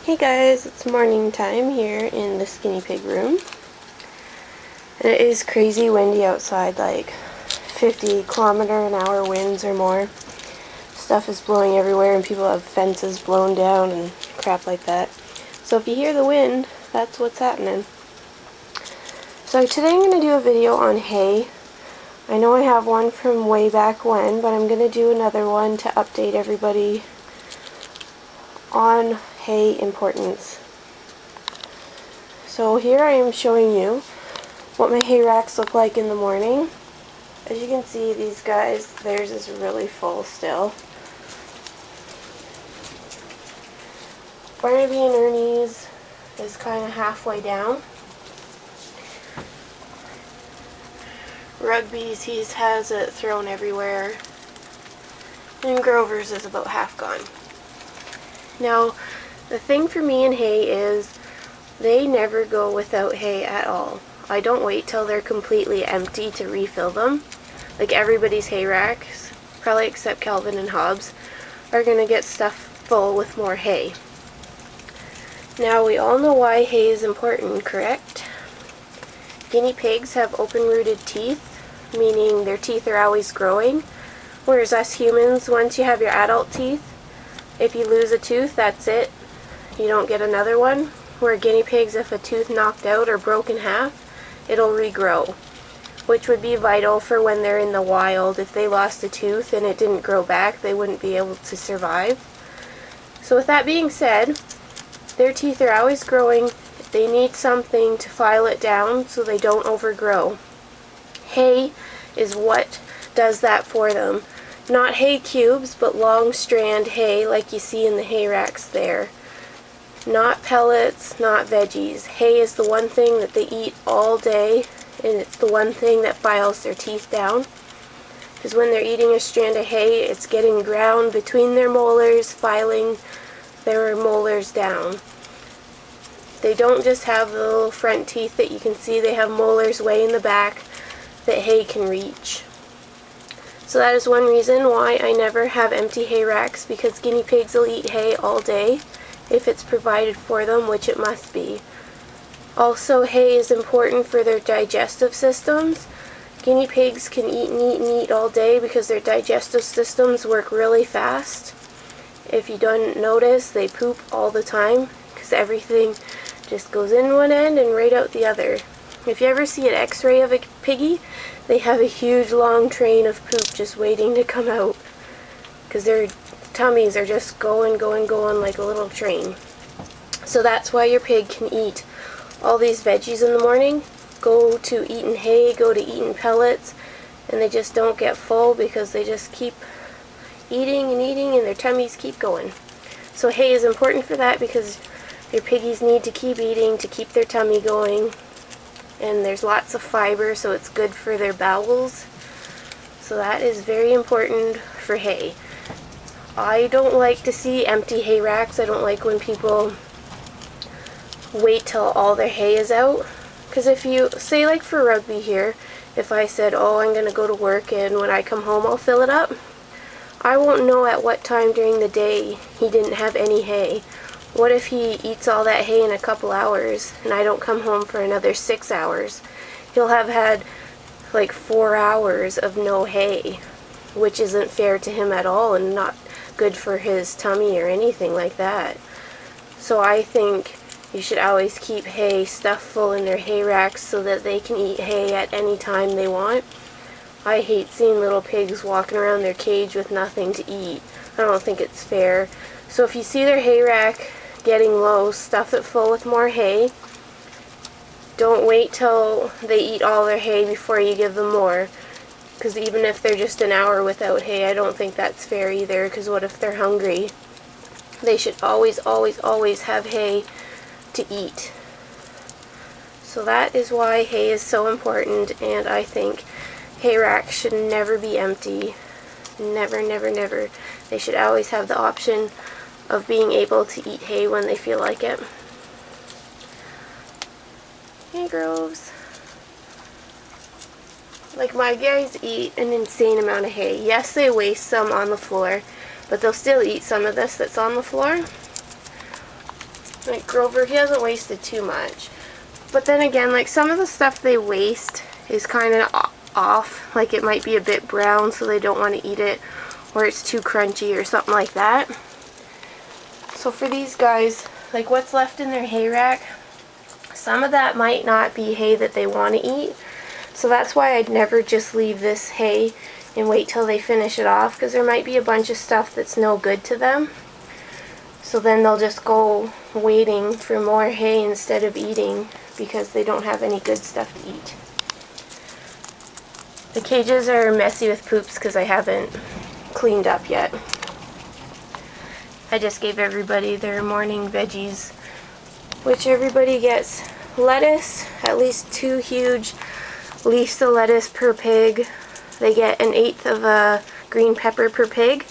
Hey guys, it's morning time here in the guinea pig room. And it is crazy windy outside, like 50-kilometer-an-hour winds or more. Stuff is blowing everywhere and people have fences blown down and crap like that. So if you hear the wind, that's what's happening. So today I'm going to do a video on hay. I know I have one from way back when, but I'm going to do another one to update everybody on hay importance. So here I am showing you what my hay racks look like in the morning. As you can see, these guys, theirs is really full still. Barnaby and Ernie's is kind of halfway down. Rugby's, he has it thrown everywhere. And Grover's is about half gone. Now, the thing for me in hay is they never go without hay at all. I don't wait till they're completely empty to refill them. Like everybody's hay racks, probably except Calvin and Hobbs, are going to get stuff full with more hay. Now, we all know why hay is important, correct? Guinea pigs have open-rooted teeth, meaning their teeth are always growing, whereas us humans, once you have your adult teeth, if you lose a tooth, that's it. You don't get another one. Where guinea pigs, if a tooth knocked out or broke in half, it'll regrow, which would be vital for when they're in the wild. If they lost a tooth and it didn't grow back, they wouldn't be able to survive. So with that being said, their teeth are always growing. They need something to file it down so they don't overgrow. Hay is what does that for them. Not hay cubes, but long strand hay like you see in the hay racks there. Not pellets, not veggies. Hay is the one thing that they eat all day, and it's the one thing that files their teeth down. Because when they're eating a strand of hay, it's getting ground between their molars, filing their molars down. They don't just have the little front teeth that you can see, they have molars way in the back that hay can reach. So that is one reason why I never have empty hay racks, because guinea pigs will eat hay all day if it's provided for them, which it must be. Also, hay is important for their digestive systems. Guinea pigs can eat and eat and eat all day because their digestive systems work really fast. If you don't notice, they poop all the time because everything just goes in one end and right out the other. If you ever see an x-ray of a piggy, they have a huge long train of poop just waiting to come out because their tummies are just going like a little train. So that's why your pig can eat all these veggies in the morning, go to eating hay, go to eating pellets, and they just don't get full because they just keep eating and eating and their tummies keep going. So hay is important for that because your piggies need to keep eating to keep their tummy going. And there's lots of fiber, so it's good for their bowels. So that is very important for hay. I don't like to see empty hay racks. I don't like when people wait till all their hay is out. Because if you, say like for Rugby here, if I said, oh, I'm going to go to work and when I come home I'll fill it up, I won't know at what time during the day he didn't have any hay. What if he eats all that hay in a couple hours and I don't come home for another 6 hours? He'll have had like 4 hours of no hay, which isn't fair to him at all and not good for his tummy or anything like that. So I think you should always keep hay stuffed full in their hay racks so that they can eat hay at any time they want. I hate seeing little pigs walking around their cage with nothing to eat. I don't think it's fair. So if you see their hay rack getting low, stuff it full with more hay. Don't wait till they eat all their hay before you give them more, because even if they're just an hour without hay, I don't think that's fair either, because what if they're hungry? They should always have hay to eat. So that is why hay is so important, and I think hay racks should never be empty. Never, never, never. They should always have the option of being able to eat hay when they feel like it. Hey, Groves. Like, my guys eat an insane amount of hay. Yes, they waste some on the floor, but they'll still eat some of this that's on the floor. Like Grover, he hasn't wasted too much. But then again, like some of the stuff they waste is kind of off. Like it might be a bit brown, so they don't want to eat it, or it's too crunchy or something like that. So for these guys, like what's left in their hay rack, some of that might not be hay that they want to eat. So that's why I'd never just leave this hay and wait till they finish it off, because there might be a bunch of stuff that's no good to them. So then they'll just go waiting for more hay instead of eating because they don't have any good stuff to eat. The cages are messy with poops because I haven't cleaned up yet. I just gave everybody their morning veggies, which everybody gets lettuce, at least 2 huge leaves of lettuce per pig. They get 1/8 of a green pepper per pig,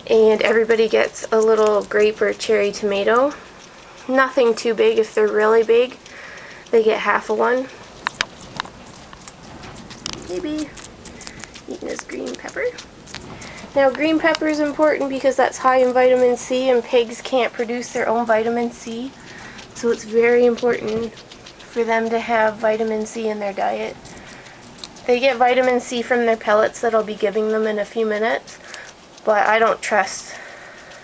and everybody gets a little grape or cherry tomato. Nothing too big. If they're really big, they get half of one. Maybe eating his green pepper. Now green pepper is important because that's high in vitamin C, and pigs can't produce their own vitamin C. So it's very important for them to have vitamin C in their diet. They get vitamin C from their pellets that I'll be giving them in a few minutes, but I don't trust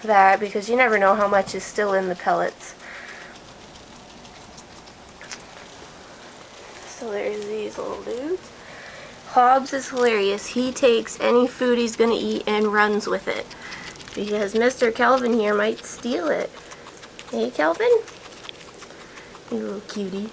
that because you never know how much is still in the pellets. So there's these little dudes. Hobbs is hilarious. He takes any food he's going to eat and runs with it because Mr. Kelvin here might steal it. Hey, Kelvin? You little cutie.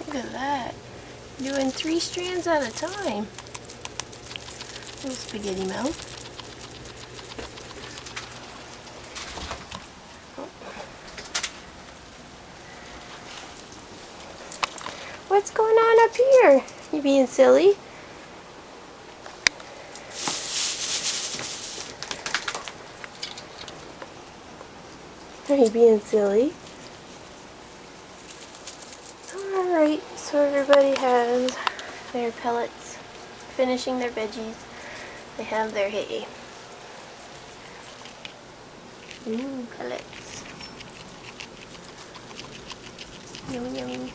Look at that. Doing 3 strands at a time. Little spaghetti mouth. Oh. What's going on up here? You being silly? Are you being silly? Alright, so everybody has their pellets, finishing their veggies. They have their hay. Ooh, pellets. Yummy, yummy.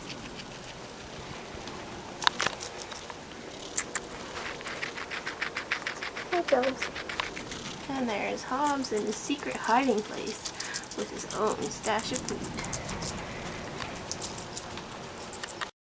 There it goes. And there's Hobbs in his secret hiding place with his own stash of food.